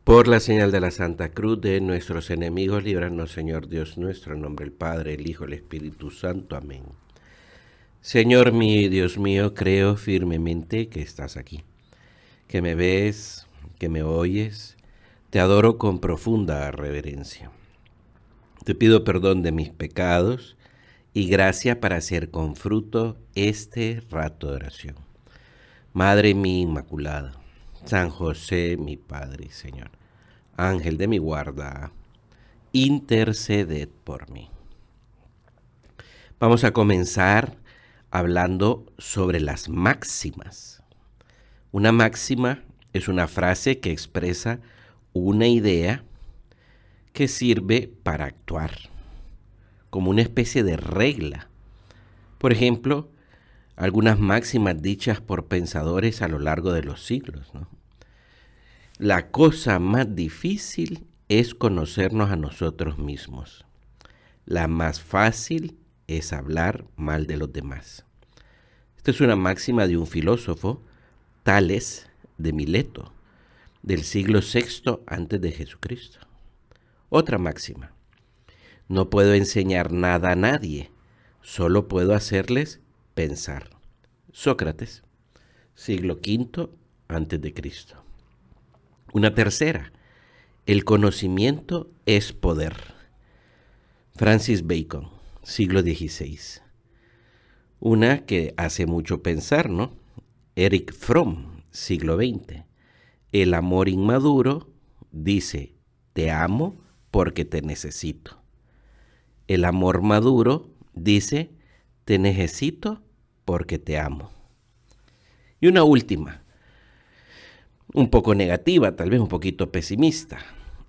Por la señal de la Santa Cruz de nuestros enemigos, líbranos, Señor Dios nuestro, en nombre del Padre, el Hijo, el Espíritu Santo. Amén. Señor mío y Dios mío, creo firmemente que estás aquí, que me ves, que me oyes. Te adoro con profunda reverencia. Te pido perdón de mis pecados y gracia para hacer con fruto este rato de oración. Madre mía Inmaculada, San José, mi Padre y Señor, Ángel de mi guarda, interceded por mí. Vamos a comenzar hablando sobre las máximas. Una máxima es una frase que expresa una idea que sirve para actuar, como una especie de regla. Por ejemplo, algunas máximas dichas por pensadores a lo largo de los siglos, ¿no? La cosa más difícil es conocernos a nosotros mismos. La más fácil es hablar mal de los demás. Esta es una máxima de un filósofo, Tales de Mileto, del siglo VI antes de Jesucristo. Otra máxima: no puedo enseñar nada a nadie, solo puedo hacerles pensar. Sócrates, siglo V antes de Cristo. Una tercera: el conocimiento es poder. Francis Bacon, siglo XVI. Una que hace mucho pensar, ¿no? Erich Fromm, siglo XX. El amor inmaduro dice: te amo porque te necesito. El amor maduro dice: te necesito porque te amo. Y una última, un poco negativa, tal vez un poquito pesimista.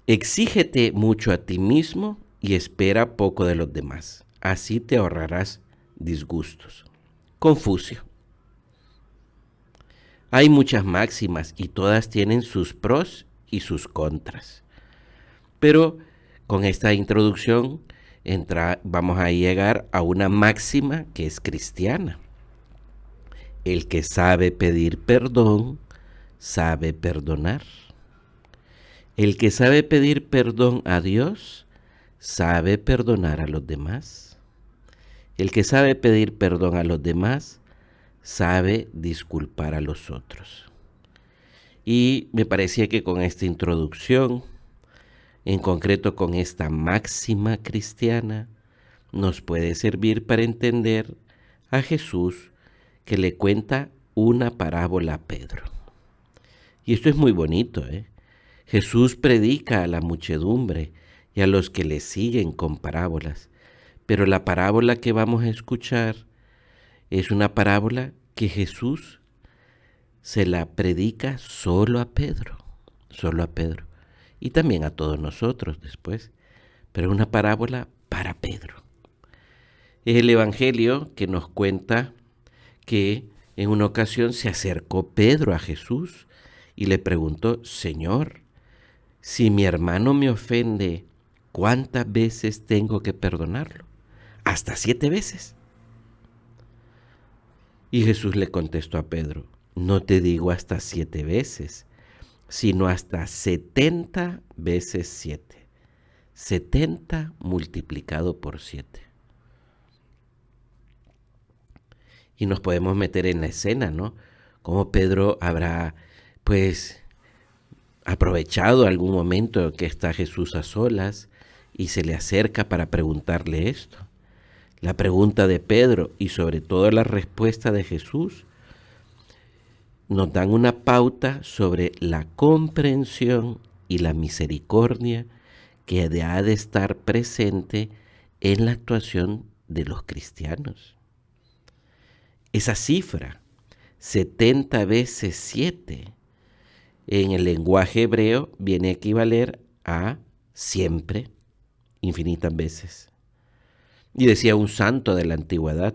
Exígete mucho a ti mismo y espera poco de los demás. Así te ahorrarás disgustos. Confucio. Hay muchas máximas y todas tienen sus pros y sus contras. Pero con esta introducción vamos a llegar a una máxima que es cristiana. El que sabe pedir perdón, sabe perdonar. El que sabe pedir perdón a Dios, sabe perdonar a los demás. El que sabe pedir perdón a los demás, sabe disculpar a los otros. Y me parecía que con esta introducción, en concreto con esta máxima cristiana, nos puede servir para entender a Jesús, que le cuenta una parábola a Pedro. Y esto es muy bonito, ¿eh? Jesús predica a la muchedumbre y a los que le siguen con parábolas, pero la parábola que vamos a escuchar es una parábola que Jesús se la predica solo a Pedro, y también a todos nosotros después, pero es una parábola para Pedro. Es el Evangelio que nos cuenta que en una ocasión se acercó Pedro a Jesús y le preguntó: Señor, si mi hermano me ofende, ¿cuántas veces tengo que perdonarlo? Hasta 7 veces. Y Jesús le contestó a Pedro: no te digo hasta 7 veces, sino hasta 70 veces 7. 70 multiplicado por 7. Y nos podemos meter en la escena, ¿no? Cómo Pedro habrá, pues, aprovechado algún momento que está Jesús a solas y se le acerca para preguntarle esto. La pregunta de Pedro y sobre todo la respuesta de Jesús nos dan una pauta sobre la comprensión y la misericordia que ha de estar presente en la actuación de los cristianos. Esa cifra, 70 veces 7, en el lenguaje hebreo viene a equivaler a siempre, infinitas veces. Y decía un santo de la antigüedad,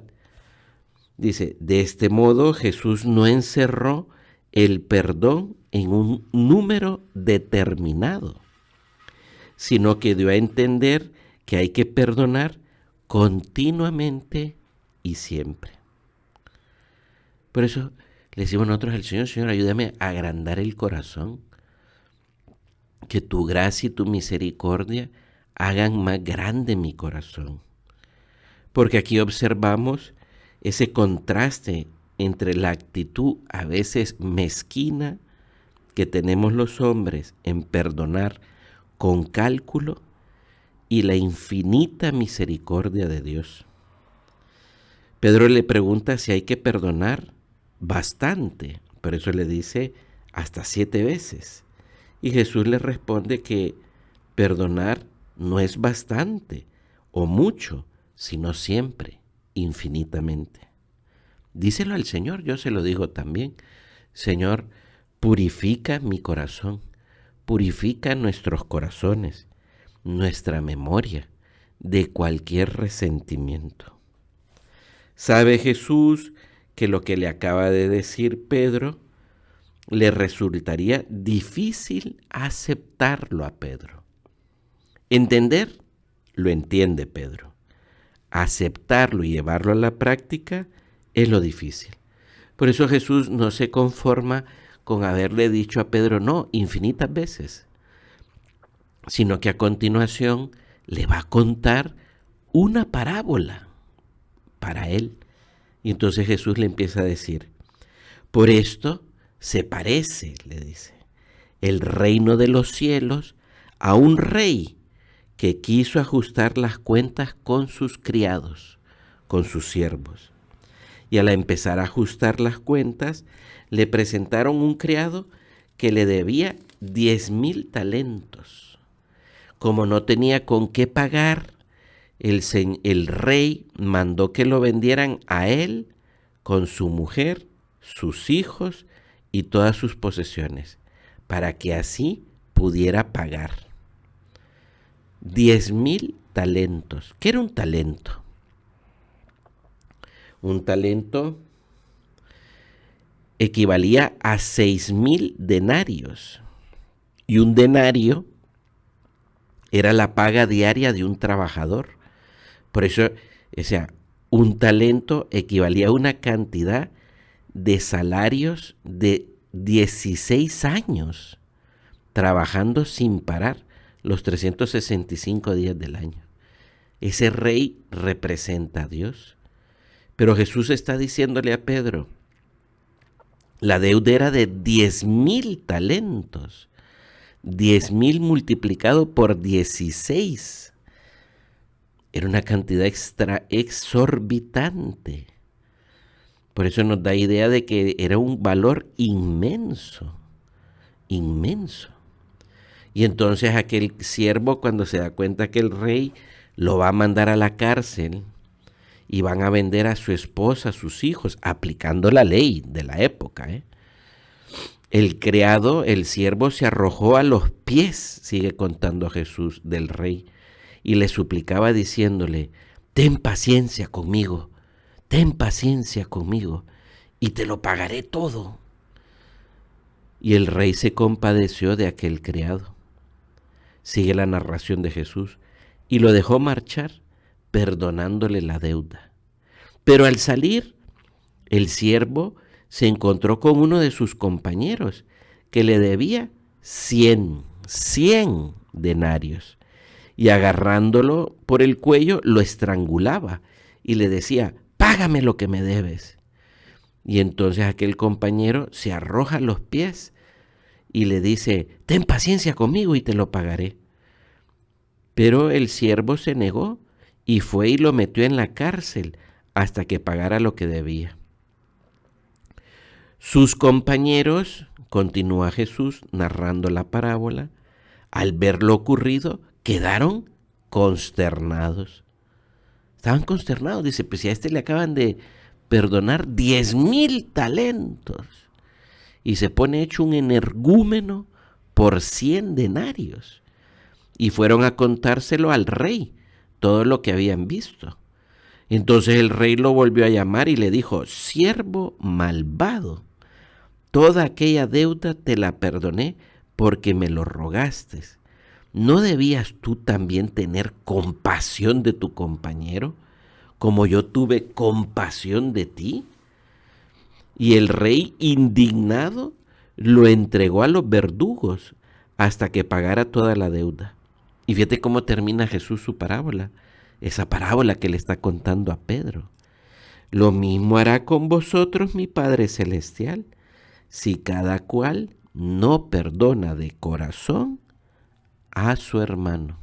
dice: de este modo Jesús no encerró el perdón en un número determinado, sino que dio a entender que hay que perdonar continuamente y siempre. Por eso le decimos nosotros al Señor: Señor, ayúdame a agrandar el corazón, que tu gracia y tu misericordia hagan más grande mi corazón. Porque aquí observamos ese contraste entre la actitud a veces mezquina que tenemos los hombres en perdonar con cálculo y la infinita misericordia de Dios. Pedro le pregunta si hay que perdonar bastante, por eso le dice hasta 7 veces. Y Jesús le responde que perdonar no es bastante o mucho, sino siempre, infinitamente. Díselo al Señor, yo se lo digo también. Señor, purifica mi corazón, purifica nuestros corazones, nuestra memoria de cualquier resentimiento. Sabe Jesús que lo que le acaba de decir Pedro le resultaría difícil aceptarlo a Pedro. Entender, lo entiende Pedro. Aceptarlo y llevarlo a la práctica es lo difícil. Por eso Jesús no se conforma con haberle dicho a Pedro no infinitas veces, sino que a continuación le va a contar una parábola para él. Y entonces Jesús le empieza a decir, por esto se parece, le dice, el reino de los cielos a un rey que quiso ajustar las cuentas con sus criados, con sus siervos. Y al empezar a ajustar las cuentas, le presentaron un criado que le debía 10,000 talentos. Como no tenía con qué pagar, el rey mandó que lo vendieran a él con su mujer, sus hijos y todas sus posesiones, para que así pudiera pagar. 10,000 talentos. ¿Qué era un talento? Un talento equivalía a 6,000 denarios. Y un denario era la paga diaria de un trabajador. Por eso, o sea, un talento equivalía a una cantidad de salarios de 16 años trabajando sin parar los 365 días del año. Ese rey representa a Dios. Pero Jesús está diciéndole a Pedro, la deuda era de 10,000 talentos, 10,000 multiplicado por 16. Era una cantidad exorbitante. Por eso nos da idea de que era un valor inmenso, inmenso. Y entonces aquel siervo, cuando se da cuenta que el rey lo va a mandar a la cárcel y van a vender a su esposa, a sus hijos, aplicando la ley de la época, el criado, el siervo, se arrojó a los pies, sigue contando Jesús, del rey, y le suplicaba diciéndole, ten paciencia conmigo, y te lo pagaré todo. Y el rey se compadeció de aquel criado. Sigue la narración de Jesús, y lo dejó marchar, perdonándole la deuda. Pero al salir, el siervo se encontró con uno de sus compañeros que le debía 100 denarios, y agarrándolo por el cuello lo estrangulaba y le decía, págame lo que me debes. Y entonces aquel compañero se arroja a los pies y le dice, ten paciencia conmigo y te lo pagaré. Pero el siervo se negó y fue y lo metió en la cárcel hasta que pagara lo que debía. Sus compañeros, continúa Jesús narrando la parábola, al ver lo ocurrido, quedaron consternados. Estaban consternados, dice, pues si a este le acaban de perdonar 10,000 talentos y se pone hecho un energúmeno por 100 denarios. Y fueron a contárselo al rey, todo lo que habían visto. Entonces el rey lo volvió a llamar y le dijo, siervo malvado, toda aquella deuda te la perdoné porque me lo rogaste. ¿No debías tú también tener compasión de tu compañero, como yo tuve compasión de ti? Y el rey, indignado, lo entregó a los verdugos, hasta que pagara toda la deuda. Y fíjate cómo termina Jesús su parábola, esa parábola que le está contando a Pedro. Lo mismo hará con vosotros mi Padre Celestial, si cada cual no perdona de corazón a su hermano.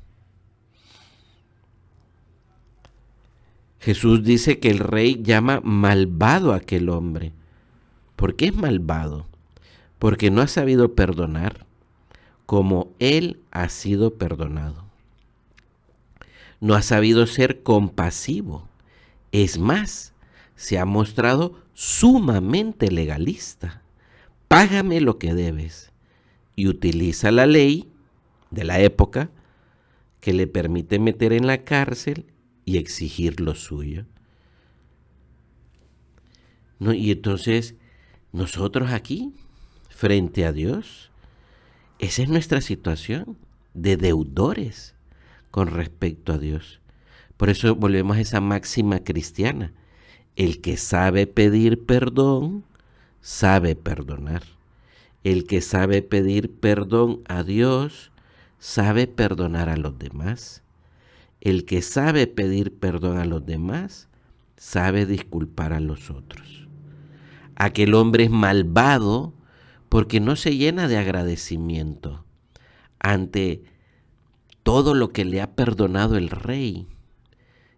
Jesús dice que el rey llama malvado a aquel hombre. ¿Por qué es malvado? Porque no ha sabido perdonar como él ha sido perdonado. No ha sabido ser compasivo. Es más, se ha mostrado sumamente legalista. Págame lo que debes. Y utiliza la ley de la época que le permite meter en la cárcel y exigir lo suyo. No, y entonces nosotros aquí, frente a Dios, esa es nuestra situación de deudores con respecto a Dios. Por eso volvemos a esa máxima cristiana. El que sabe pedir perdón, sabe perdonar. El que sabe pedir perdón a Dios, sabe perdonar a los demás. El que sabe pedir perdón a los demás, sabe disculpar a los otros. Aquel hombre es malvado porque no se llena de agradecimiento ante todo lo que le ha perdonado el rey.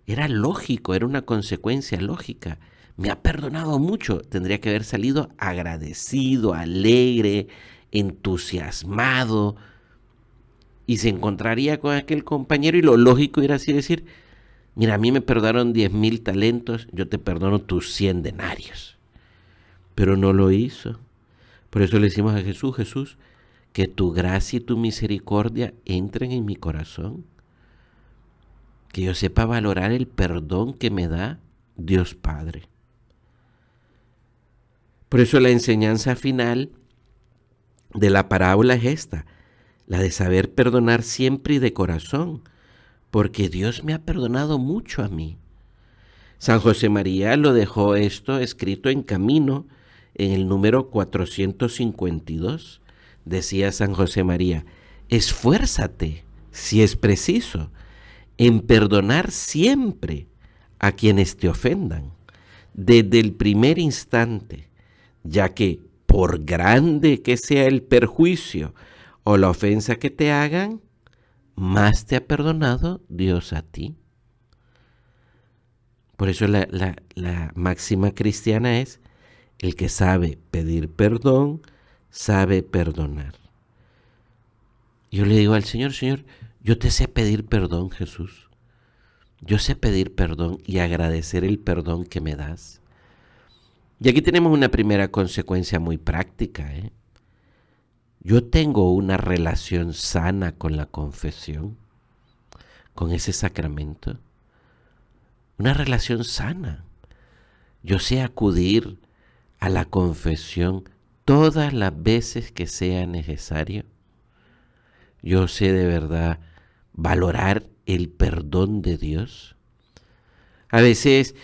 Era lógico, era una consecuencia lógica. Me ha perdonado mucho. Tendría que haber salido agradecido, alegre, entusiasmado. Y se encontraría con aquel compañero y lo lógico era así decir, mira, a mí me perdonaron 10,000 talentos, yo te perdono tus 100 denarios. Pero no lo hizo. Por eso le decimos a Jesús, Jesús, que tu gracia y tu misericordia entren en mi corazón. Que yo sepa valorar el perdón que me da Dios Padre. Por eso la enseñanza final de la parábola es esta, la de saber perdonar siempre y de corazón, porque Dios me ha perdonado mucho a mí. San José María lo dejó esto escrito en Camino, en el número 452. Decía San José María, esfuérzate, si es preciso, en perdonar siempre a quienes te ofendan, desde el primer instante, ya que por grande que sea el perjuicio o la ofensa que te hagan, más te ha perdonado Dios a ti. Por eso la máxima cristiana es, el que sabe pedir perdón, sabe perdonar. Yo le digo al Señor, Señor, yo te sé pedir perdón, Jesús. Yo sé pedir perdón y agradecer el perdón que me das. Y aquí tenemos una primera consecuencia muy práctica, Yo tengo una relación sana con la confesión, con ese sacramento. Una relación sana. Yo sé acudir a la confesión todas las veces que sea necesario. Yo sé de verdad valorar el perdón de Dios. A veces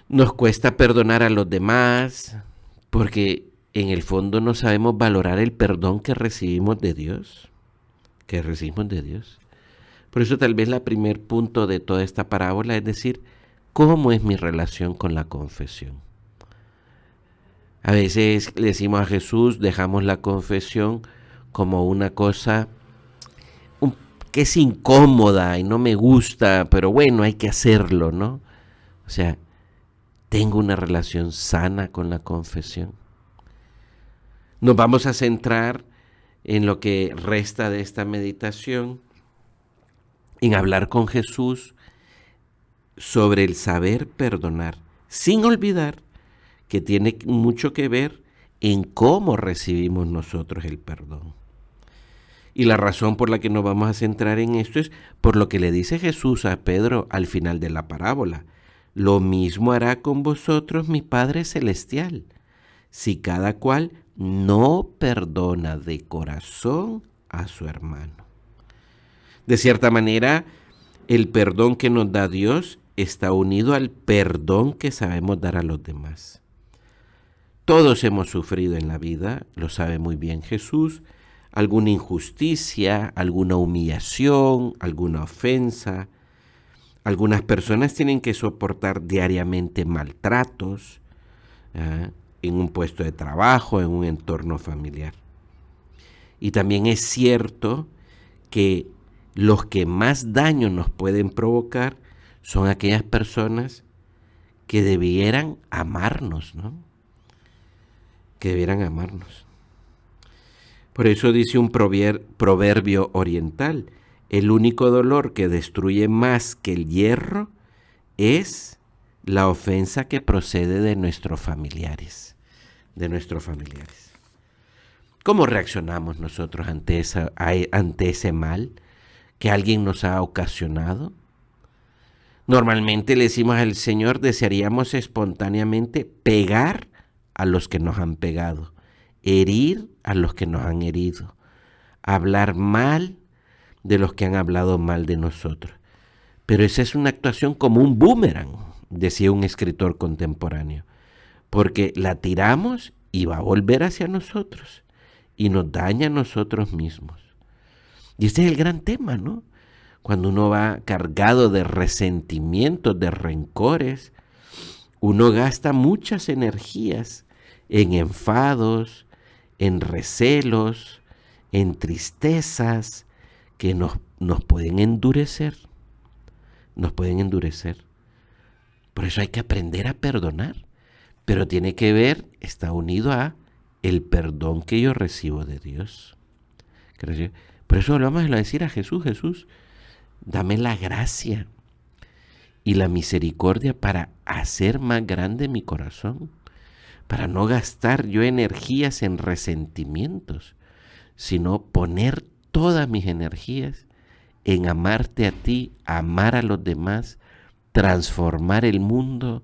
nos cuesta perdonar a los demás porque en el fondo no sabemos valorar el perdón que recibimos de Dios. Por eso tal vez el primer punto de toda esta parábola es decir, ¿cómo es mi relación con la confesión? A veces le decimos a Jesús, dejamos la confesión como una cosa que es incómoda y no me gusta, pero bueno, hay que hacerlo, ¿no? O sea, tengo una relación sana con la confesión. Nos vamos a centrar en lo que resta de esta meditación, en hablar con Jesús sobre el saber perdonar, sin olvidar que tiene mucho que ver en cómo recibimos nosotros el perdón. Y la razón por la que nos vamos a centrar en esto es por lo que le dice Jesús a Pedro al final de la parábola. Lo mismo hará con vosotros mi Padre Celestial, si cada cual no perdona de corazón a su hermano. De cierta manera, el perdón que nos da Dios está unido al perdón que sabemos dar a los demás. Todos hemos sufrido en la vida, lo sabe muy bien Jesús. alguna injusticia, alguna humillación, alguna ofensa. Algunas personas tienen que soportar diariamente maltratos, en un puesto de trabajo, en un entorno familiar. Y también es cierto que los que más daño nos pueden provocar son aquellas personas que debieran amarnos, ¿no? Que debieran amarnos. Por eso dice un proverbio oriental: el único dolor que destruye más que el hierro es la ofensa que procede de nuestros familiares, ¿Cómo reaccionamos nosotros ante ese mal que alguien nos ha ocasionado? Normalmente le decimos al Señor, desearíamos espontáneamente pegar a los que nos han pegado, herir a los que nos han herido, hablar mal de los que han hablado mal de nosotros. Pero esa es una actuación como un boomerang, decía un escritor contemporáneo, porque la tiramos y va a volver hacia nosotros y nos daña a nosotros mismos. Y este es el gran tema, ¿no? Cuando uno va cargado de resentimientos, de rencores, uno gasta muchas energías en enfados, en recelos, en tristezas que nos pueden endurecer. Nos pueden endurecer. Por eso hay que aprender a perdonar. Pero tiene que ver, está unido a el perdón que yo recibo de Dios. Por eso vamos a decir a Jesús: Jesús, dame la gracia y la misericordia para hacer más grande mi corazón, para no gastar yo energías en resentimientos, sino poner todas mis energías en amarte a ti, amar a los demás, transformar el mundo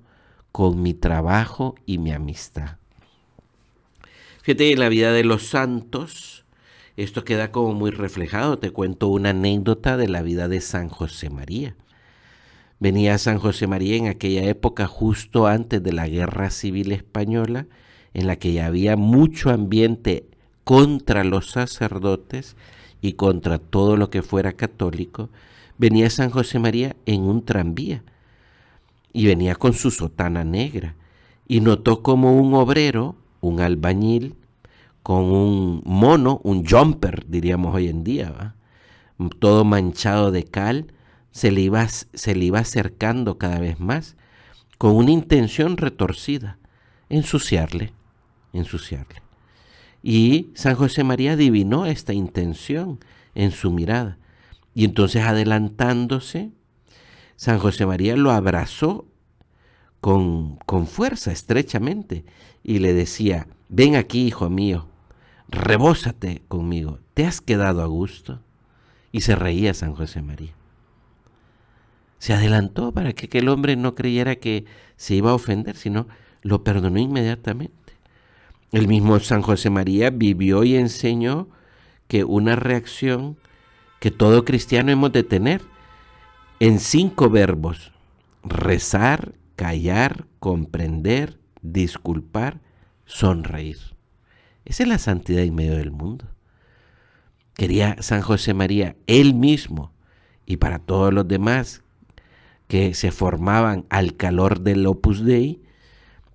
con mi trabajo y mi amistad. Fíjate, en la vida de los santos, esto queda como muy reflejado. Te cuento una anécdota de la vida de San José María. Venía San José María en aquella época justo antes de la Guerra Civil Española, en la que ya había mucho ambiente contra los sacerdotes y contra todo lo que fuera católico. Venía San José María en un tranvía y venía con su sotana negra y notó como un obrero, un albañil, con un mono, un jumper diríamos hoy en día, ¿va?, todo manchado de cal, se le iba acercando cada vez más con una intención retorcida: ensuciarle. Y San José María adivinó esta intención en su mirada. Y entonces, adelantándose, San José María lo abrazó con fuerza, estrechamente, y le decía: ven aquí, hijo mío, rebózate conmigo, ¿te has quedado a gusto? Y se reía San José María. Se adelantó para que aquel hombre no creyera que se iba a ofender, sino lo perdonó inmediatamente. El mismo San José María vivió y enseñó que una reacción que todo cristiano hemos de tener en 5 verbos: rezar, callar, comprender, disculpar, sonreír. Esa es la santidad en medio del mundo. Quería San José María, él mismo, y para todos los demás que se formaban al calor del Opus Dei,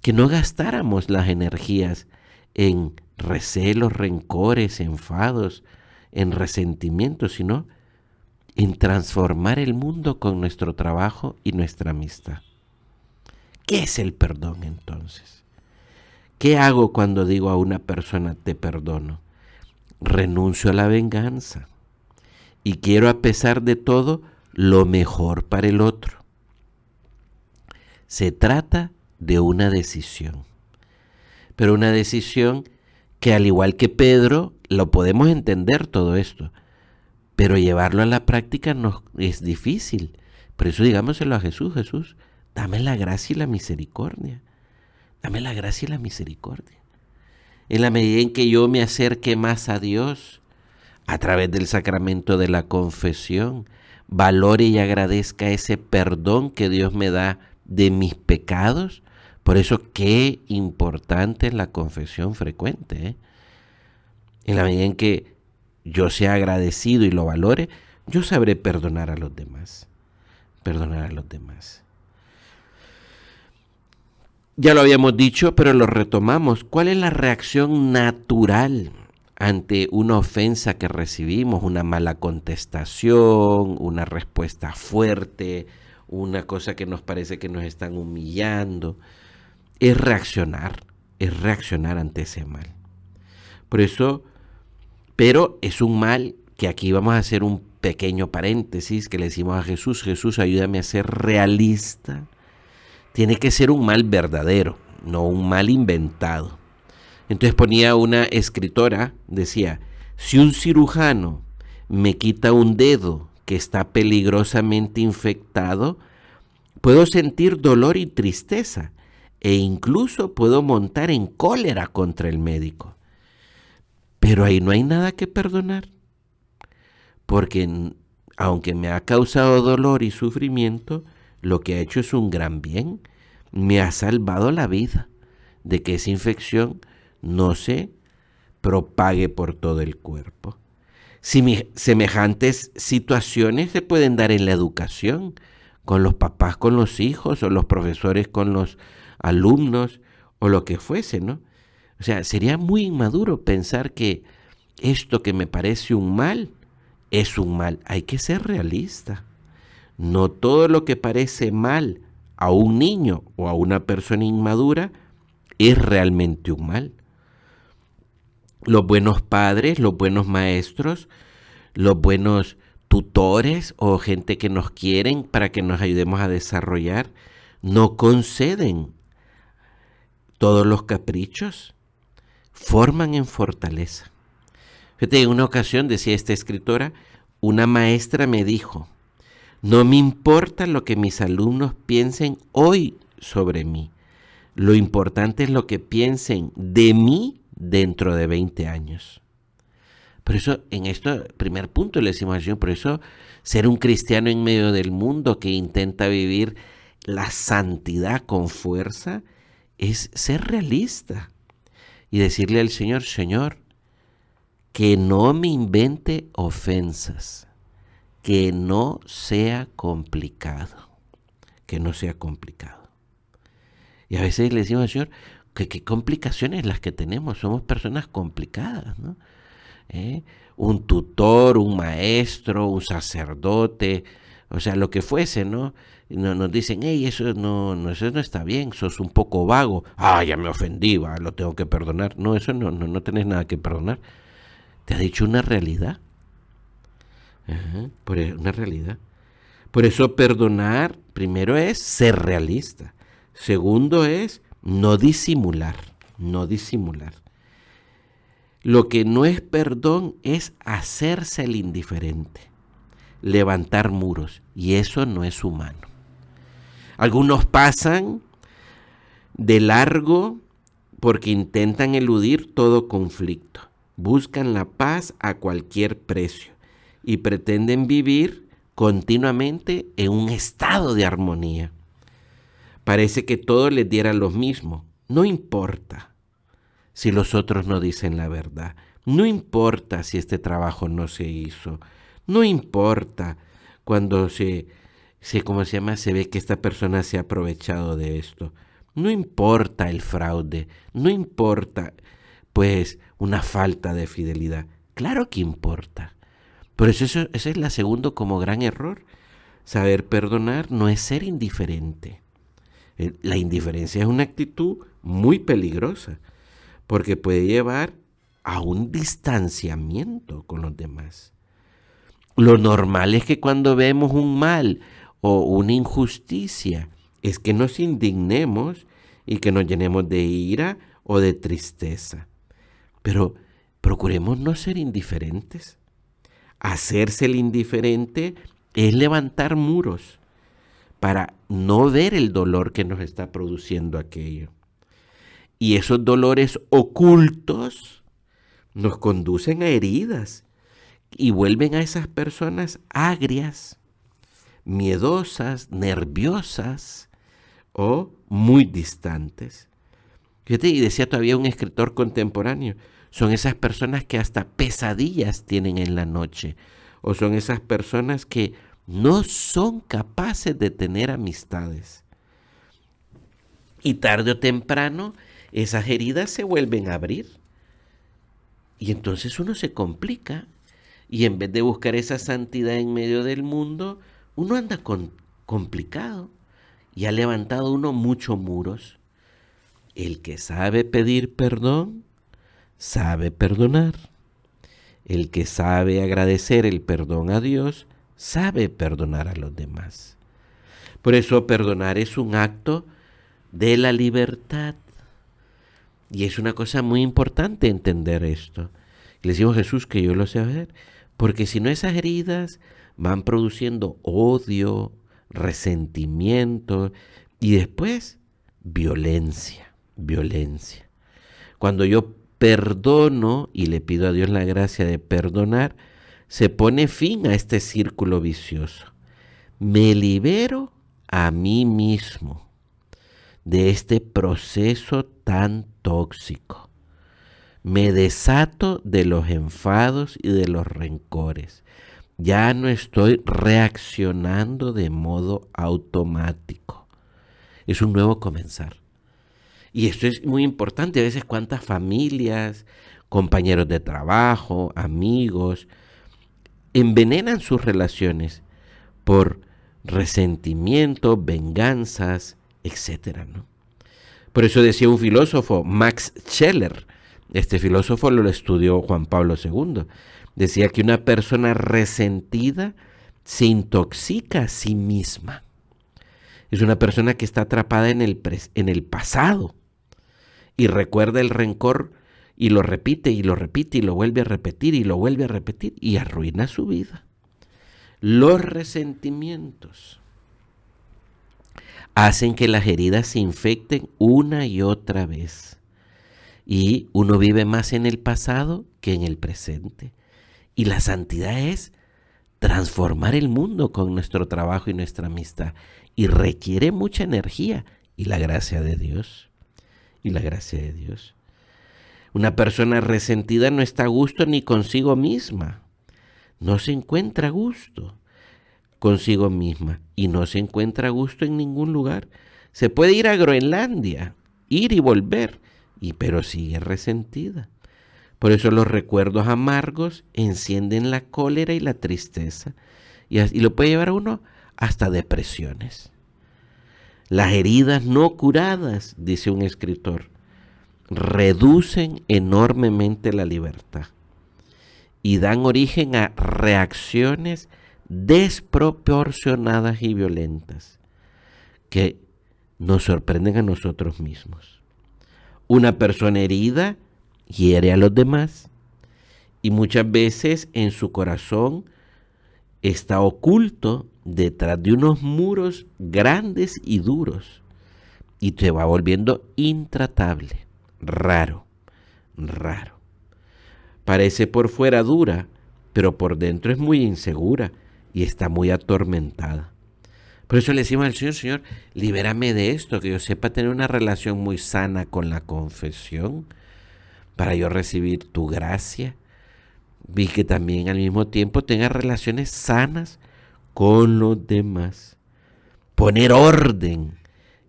que no gastáramos las energías en recelos, rencores, enfados, en resentimientos, sino en transformar el mundo con nuestro trabajo y nuestra amistad. ¿Qué es el perdón entonces? ¿Qué hago cuando digo a una persona te perdono? Renuncio a la venganza y quiero, a pesar de todo, lo mejor para el otro. Se trata de una decisión, pero una decisión que, al igual que Pedro, lo podemos entender todo esto, pero llevarlo a la práctica no es difícil. Por eso digámoselo a Jesús: Jesús, dame la gracia y la misericordia. Dame la gracia y la misericordia. En la medida en que yo me acerque más a Dios, a través del sacramento de la confesión, valore y agradezca ese perdón que Dios me da de mis pecados. Por eso qué importante es la confesión frecuente, ¿eh? En la medida en que yo sea agradecido y lo valore, yo sabré perdonar a los demás. Perdonar a los demás. Ya lo habíamos dicho, pero lo retomamos. ¿Cuál es la reacción natural ante una ofensa que recibimos? Una mala contestación, una respuesta fuerte, una cosa que nos parece que nos están humillando. Es reaccionar ante ese mal. Por eso, pero es un mal que aquí vamos a hacer un pequeño paréntesis que le decimos a Jesús: Jesús, ayúdame a ser realista. Tiene que ser un mal verdadero, no un mal inventado. Entonces ponía una escritora, decía, si un cirujano me quita un dedo que está peligrosamente infectado, puedo sentir dolor y tristeza e incluso puedo montar en cólera contra el médico. Pero ahí no hay nada que perdonar, porque aunque me ha causado dolor y sufrimiento, lo que ha hecho es un gran bien. Me ha salvado la vida de que esa infección no se propague por todo el cuerpo. Semejantes situaciones se pueden dar en la educación, con los papás con los hijos, o los profesores con los alumnos, o lo que fuese, ¿no? O sea, sería muy inmaduro pensar que esto que me parece un mal es un mal. Hay que ser realista. No todo lo que parece mal a un niño o a una persona inmadura es realmente un mal. Los buenos padres, los buenos maestros, los buenos tutores o gente que nos quieren para que nos ayudemos a desarrollar, no conceden todos los caprichos, forman en fortaleza. Fíjate, en una ocasión, decía esta escritora, una maestra me dijo: no me importa lo que mis alumnos piensen hoy sobre mí. Lo importante es lo que piensen de mí dentro de 20 años. Por eso, en esto, primer punto le decimos al Señor, por eso ser un cristiano en medio del mundo que intenta vivir la santidad con fuerza es ser realista y decirle al Señor: Señor, que no me invente ofensas, que no sea complicado, que no sea complicado. Y a veces le decimos al Señor que qué complicaciones las que tenemos, somos personas complicadas, ¿no? Un tutor, un maestro, un sacerdote, o sea, lo que fuese, ¿no? Nos dicen, hey, eso no está bien, sos un poco vago. Ah, ya me ofendí, lo tengo que perdonar. No, eso no tenés nada que perdonar. Te ha dicho una realidad. Una realidad. Por eso perdonar, primero es ser realista. Segundo es no disimular. Lo que no es perdón es hacerse el indiferente, levantar muros, y eso no es humano. Algunos pasan de largo porque intentan eludir todo conflicto, buscan la paz a cualquier precio y pretenden vivir continuamente en un estado de armonía. Parece que todo les diera lo mismo. No importa si los otros no dicen la verdad. No importa si este trabajo no se hizo. No importa cuando se ve que esta persona se ha aprovechado de esto. No importa el fraude. No importa, pues, una falta de fidelidad. Claro que importa. Por eso ese es el segundo como gran error. Saber perdonar no es ser indiferente. La indiferencia es una actitud muy peligrosa porque puede llevar a un distanciamiento con los demás. Lo normal es que cuando vemos un mal o una injusticia es que nos indignemos y que nos llenemos de ira o de tristeza. Pero procuremos no ser indiferentes. Hacerse el indiferente es levantar muros para no ver el dolor que nos está produciendo aquello. Y esos dolores ocultos nos conducen a heridas y vuelven a esas personas agrias, miedosas, nerviosas o muy distantes. Fíjate, y decía todavía un escritor contemporáneo, son esas personas que hasta pesadillas tienen en la noche, o son esas personas que no son capaces de tener amistades. Y tarde o temprano esas heridas se vuelven a abrir. Y entonces uno se complica. Y en vez de buscar esa santidad en medio del mundo, uno anda complicado. Y ha levantado uno muchos muros. El que sabe pedir perdón, sabe perdonar. El que sabe agradecer el perdón a Dios, sabe perdonar a los demás. Por eso perdonar es un acto de la libertad. Y es una cosa muy importante entender esto. Le decimos a Jesús que yo lo sé hacer, porque si no, esas heridas van produciendo odio, resentimiento y después violencia. Cuando yo perdono y le pido a Dios la gracia de perdonar, se pone fin a este círculo vicioso. Me libero a mí mismo de este proceso tan tóxico. Me desato de los enfados y de los rencores. Ya no estoy reaccionando de modo automático. Es un nuevo comenzar. Y esto es muy importante. A veces cuántas familias, compañeros de trabajo, amigos, envenenan sus relaciones por resentimiento, venganzas, etcétera, ¿no? Por eso decía un filósofo, Max Scheler, este filósofo lo estudió Juan Pablo II, decía que una persona resentida se intoxica a sí misma. Es una persona que está atrapada en el pasado y recuerda el rencor y lo repite y lo repite y lo vuelve a repetir y lo vuelve a repetir y arruina su vida. Los resentimientos hacen que las heridas se infecten una y otra vez. Y uno vive más en el pasado que en el presente. Y la santidad es transformar el mundo con nuestro trabajo y nuestra amistad. Y requiere mucha energía y la gracia de Dios. Una persona resentida no está a gusto ni consigo misma. No se encuentra a gusto consigo misma y no se encuentra a gusto en ningún lugar. Se puede ir a Groenlandia, ir y volver, pero sigue resentida. Por eso los recuerdos amargos encienden la cólera y la tristeza y lo puede llevar a uno hasta depresiones. Las heridas no curadas, dice un escritor, reducen enormemente la libertad y dan origen a reacciones desproporcionadas y violentas que nos sorprenden a nosotros mismos. Una persona herida hiere a los demás y muchas veces en su corazón está oculto detrás de unos muros grandes y duros y te va volviendo intratable, raro. Parece por fuera dura, pero por dentro es muy insegura y está muy atormentada. Por eso le decimos al Señor, Señor, libérame de esto, que yo sepa tener una relación muy sana con la confesión, para yo recibir tu gracia, y que también al mismo tiempo tenga relaciones sanas con los demás. Poner orden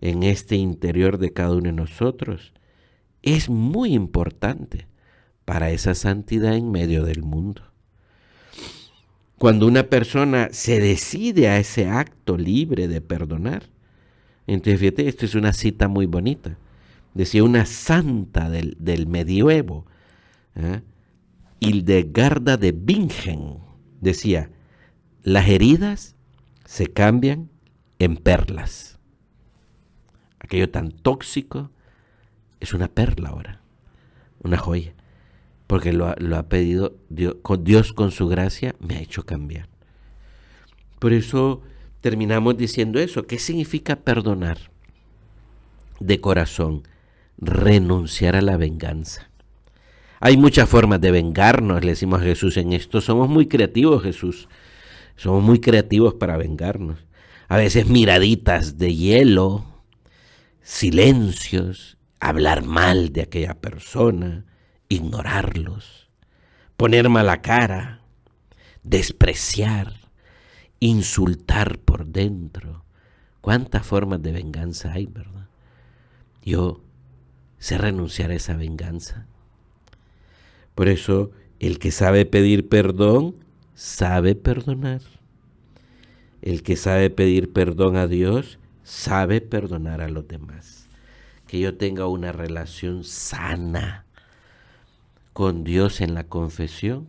en este interior de cada uno de nosotros es muy importante para esa santidad en medio del mundo. Cuando una persona se decide a ese acto libre de perdonar, entonces fíjate, esto es una cita muy bonita. Decía una santa del medioevo, Hildegarda de Bingen, decía, las heridas se cambian en perlas. Aquello tan tóxico es una perla ahora, una joya. Porque lo ha pedido Dios con su gracia me ha hecho cambiar. Por eso terminamos diciendo eso. ¿Qué significa perdonar? De corazón, renunciar a la venganza. Hay muchas formas de vengarnos, le decimos a Jesús en esto. Somos muy creativos, Jesús. Somos muy creativos para vengarnos. A veces miraditas de hielo, silencios, hablar mal de aquella persona, ignorarlos, poner mala cara, despreciar, insultar por dentro. ¿Cuántas formas de venganza hay, verdad? Yo sé renunciar a esa venganza. Por eso, el que sabe pedir perdón, sabe perdonar. El que sabe pedir perdón a Dios, sabe perdonar a los demás. Que yo tenga una relación sana con Dios en la confesión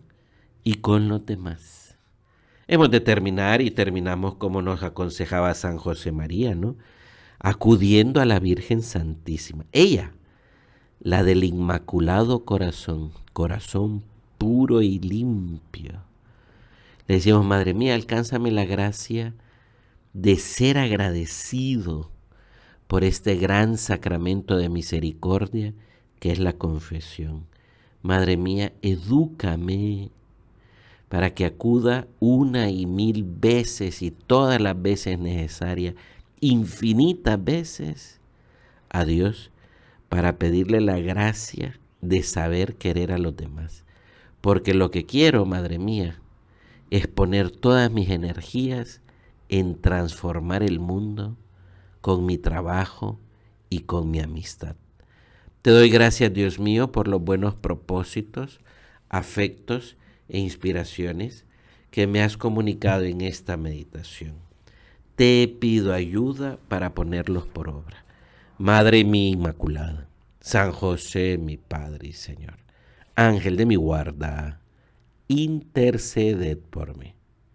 y con los demás. Hemos de terminar y terminamos como nos aconsejaba San José María, ¿no? Acudiendo a la Virgen Santísima. Ella, la del Inmaculado Corazón, corazón puro y limpio. Le decimos, Madre mía, alcánzame la gracia de ser agradecido por este gran sacramento de misericordia que es la confesión. Madre mía, edúcame para que acuda una y mil veces y todas las veces necesarias, infinitas veces, a Dios para pedirle la gracia de saber querer a los demás. Porque lo que quiero, Madre mía, es poner todas mis energías en transformar el mundo con mi trabajo y con mi amistad. Te doy gracias, Dios mío, por los buenos propósitos, afectos e inspiraciones que me has comunicado en esta meditación. Te pido ayuda para ponerlos por obra. Madre mía Inmaculada, San José, mi Padre y Señor, Ángel de mi guarda, interceded por mí.